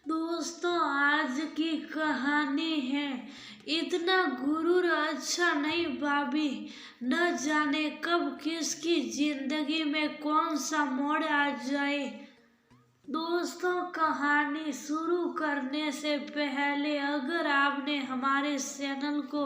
दोस्तों, आज की कहानी है इतना गुरूर अच्छा नहीं भाभी। न जाने कब किसकी जिंदगी में कौन सा मोड़ आ जाए। दोस्तों, कहानी शुरू करने से पहले अगर आपने हमारे चैनल को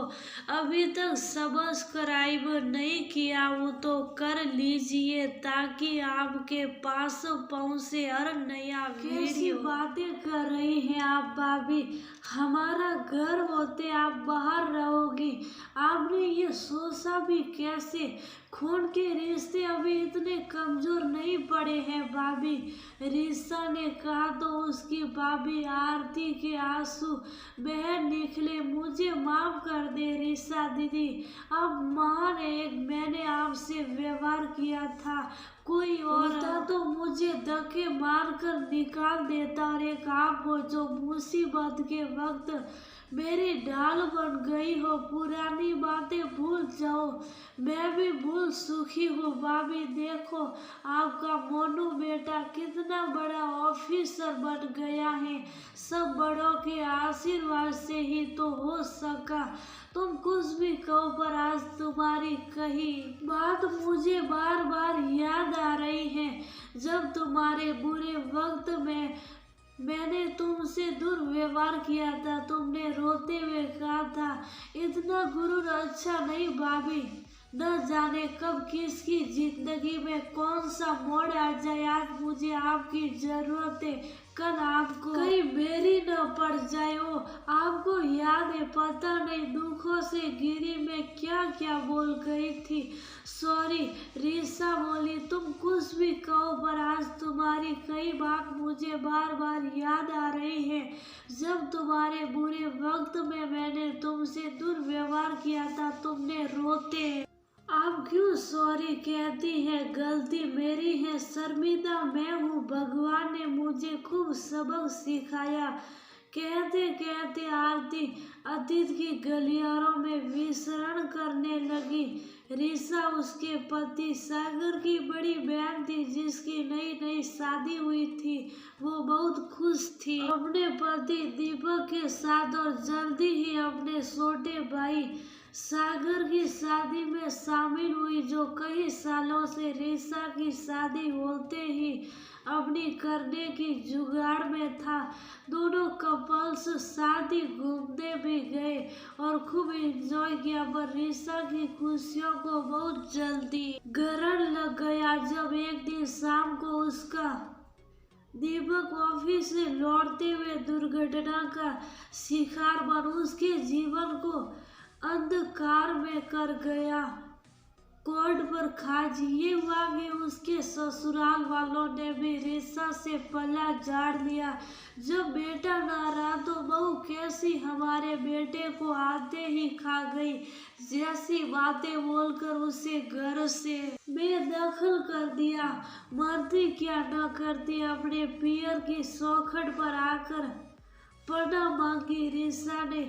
अभी तक सब्सक्राइब नहीं किया हो तो कर लीजिए ताकि आपके पास पहुंचे हर नया वीडियो। कैसी बातें कर रही हैं आप भाभी? हमारा घर होते आप बाहर रहोगी। आपने ये सोचा भी कैसे? खून के रिश्ते अभी इतने कमजोर नहीं पड़े हैं भाभी। रिश्ता ने कहा तो उसकी भाभी आरती के आंसू बह निकले। मुझे माफ कर दे रिश्ता दीदी। अब महान एक मैंने आपसे व्यवहार किया था, कोई और होता तो मुझे धक्के मार कर निकाल देता। और एक आप हो जो मुसीबत के वक्त मेरी ढाल बन गई हो। पुरानी बातें भूल जाओ, मैं भी भूल चुकी हूँ भाभी। देखो आपका मोनू बेटा कितना बड़ा ऑफिसर बन गया है। सब बड़ों के आशीर्वाद से ही तो हो सका। तुम कुछ भी कहो पर आज तुम्हारी कही बात मुझे बार बार याद आ रही है। जब तुम्हारे बुरे वक्त में मैंने तुमसे दुर्व्यवहार किया था, तुमने रोते हुए कहा था इतना गुरूर अच्छा नहीं भाभी। न जाने कब किसकी जिंदगी में कौन सा मोड़ आ जाए। आज मुझे आपकी जरूरत है, कल आपको कहीं मेरी न पड़ जाए हो। आपको याद है, पता नहीं दुखों से गिरी मैं क्या क्या बोल गई थी। सॉरी रीसा बोली। तुम कुछ भी कहो पर आज तुम्हारी कई बात मुझे बार बार याद आ रही है। जब तुम्हारे बुरे वक्त में मैंने तुमसे दुर्व्यवहार किया था, तुमने रोते आप क्यों सॉरी कहती है? गलती मेरी है, शर्मिंदा मैं हूँ। भगवान ने मुझे खूब सबक सिखाया। कहते कहते आरती अतीत की गलियारों में विचरण करने लगी। रीसा उसके पति सागर की बड़ी बहन थी जिसकी नई नई शादी हुई थी। वो बहुत खुश थी अपने पति दीपक के साथ और जल्दी ही अपने छोटे भाई सागर की शादी में शामिल हुई, जो कई सालों से रीसा की शादी होते ही अपनी करने की जुगाड़ में था। दोनों कपल्स साथ ही घूमने भी गए और खूब एंजॉय किया। पर रीसा की खुशियों को बहुत जल्दी ग्रहण लग गया जब एक दिन शाम को उसका दीपक ऑफिस से लौटते हुए दुर्घटना का शिकार बन उसके जीवन को अंधकार में कर गया। कोर्ट पर खाज ये हुआ कि उसके ससुराल वालों ने भी रीसा से पल्ला झाड़ लिया। जब बेटा ना रहा तो बहू कैसी हमारे बेटे को आते ही खा गई जैसी बातें बोलकर उसे घर से बेदखल कर दिया। मरती क्या न करती अपने पियर की चौखट पर आकर पढ़ना मांगी। रीसा ने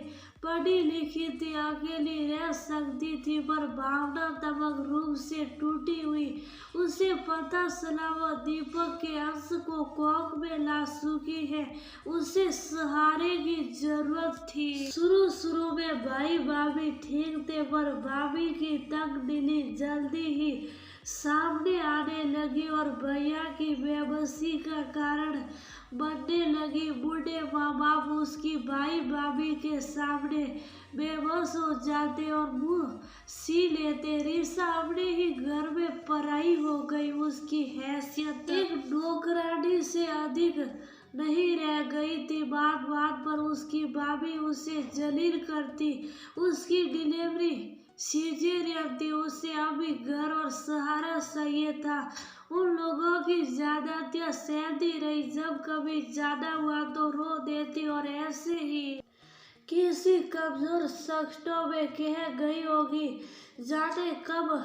पढ़ी लिखी थी, अकेली रह सकती थी पर भावनात्मक रूप से टूटी हुई। उसे पता चला वह दीपक के अंश को कोख में ला चुकी है। उसे सहारे की जरूरत थी। शुरू में भाई भाभी ठीक थे पर भाभी की तंग दिली जल्दी ही सामने आने लगी और भैया की बेबसी का कारण बनने लगी। बूढ़े माँ बाप उसकी भाई भाभी के सामने बेबस हो जाते और मुंह सी लेते। रीसा अपने ही घर में पराई हो गई। उसकी हैसियत एक नौकरानी से अधिक नहीं रह गई थी। बात बात पर उसकी भाभी उसे जलील करती। उसकी डिलीवरी सीजेरियन थी, उसे अभी घर और सहारा चाहिए था। उन लोगों की ज्यादातियां सहती रही, जब कभी ज्यादा हुआ तो रो देती और ऐसे ही किसी कमजोर शख्सों में कह गई होगी। जाने कब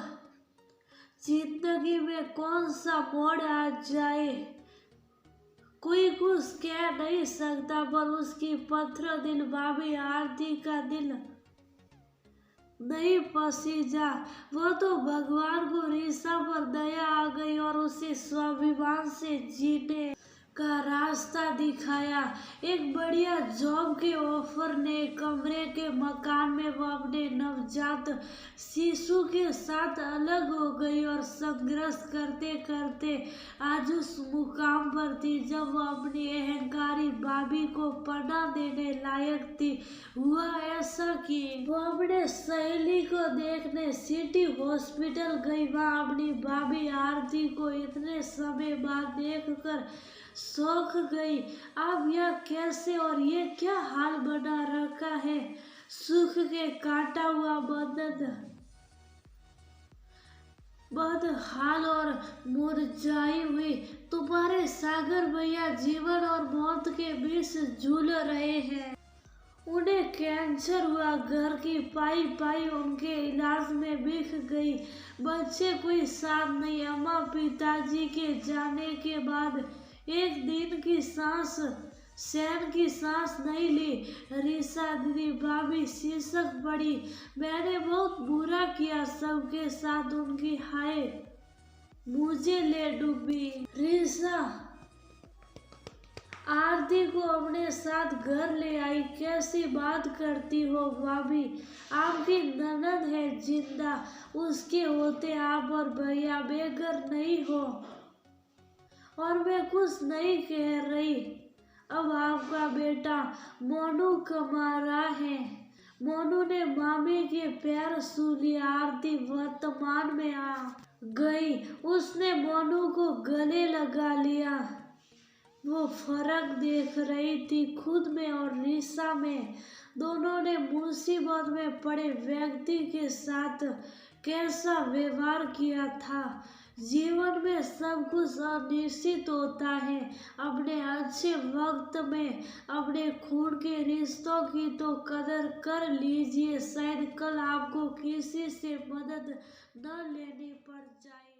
जिंदगी में कौन सा मोड़ आ जाए कोई कुछ कह नहीं सकता। पर उसकी पत्थर दिल भाभी आरती का दिल नहीं पसीजा। वो तो भगवान को रीसा पर दया आ गई और उसे स्वाभिमान से जीने का रास्ता दिखाया। एक बढ़िया जॉब के ऑफर ने कमरे के मकान में वो अपने नवजात शिशु के साथ अलग हो गई और संघर्ष करते करते आज उस मुकाम पर थी जब वो अपनी अहंकारी भाभी को पनाह देने लायक थी। हुआ ऐसा कि वो अपने सहेली को देखने सिटी हॉस्पिटल गई। वहाँ अपनी भाभी आरती को इतने समय बाद देखकर शौक गई। अब यह कैसे और ये क्या हाल बना रखा है। सुख के काटा हुआ बदहाल और मुरझाई हुई तुम्हारे सागर भैया जीवन और मौत के बीच झूल रहे हैं। उन्हें कैंसर हुआ, घर की पाई पाई उनके इलाज में बिक गई। बच्चे कोई साथ नहीं। अम्मा पिताजी के जाने के बाद एक दिन की सांस चैन की सांस नहीं ली। ऋषा दीदी भाभी शीर्षक पड़ी। मैंने बहुत बुरा किया सबके साथ, उनकी हाय मुझे ले डूबी। ऋषा आरती को अपने साथ घर ले आई। कैसी बात करती हो भाभी, आपकी ननद है जिंदा, उसके होते आप और भैया बेघर नहीं हो। और मैं कुछ नहीं कह रही। अब आपका बेटा मोनू कमा रहा है। मोनू ने मामी के पैर छू लिए। आरती वर्तमान में आ गई। उसने मोनू को गले लगा लिया। वो फर्क देख रही थी खुद में और ऋषा में। दोनों ने मुसीबत में पड़े व्यक्ति के साथ कैसा व्यवहार किया था। जीवन में सब कुछ अनिश्चित होता है। अपने अच्छे वक्त में अपने खून के रिश्तों की तो कदर कर लीजिए, शायद कल आपको किसी से मदद न लेनी पड़ जाए।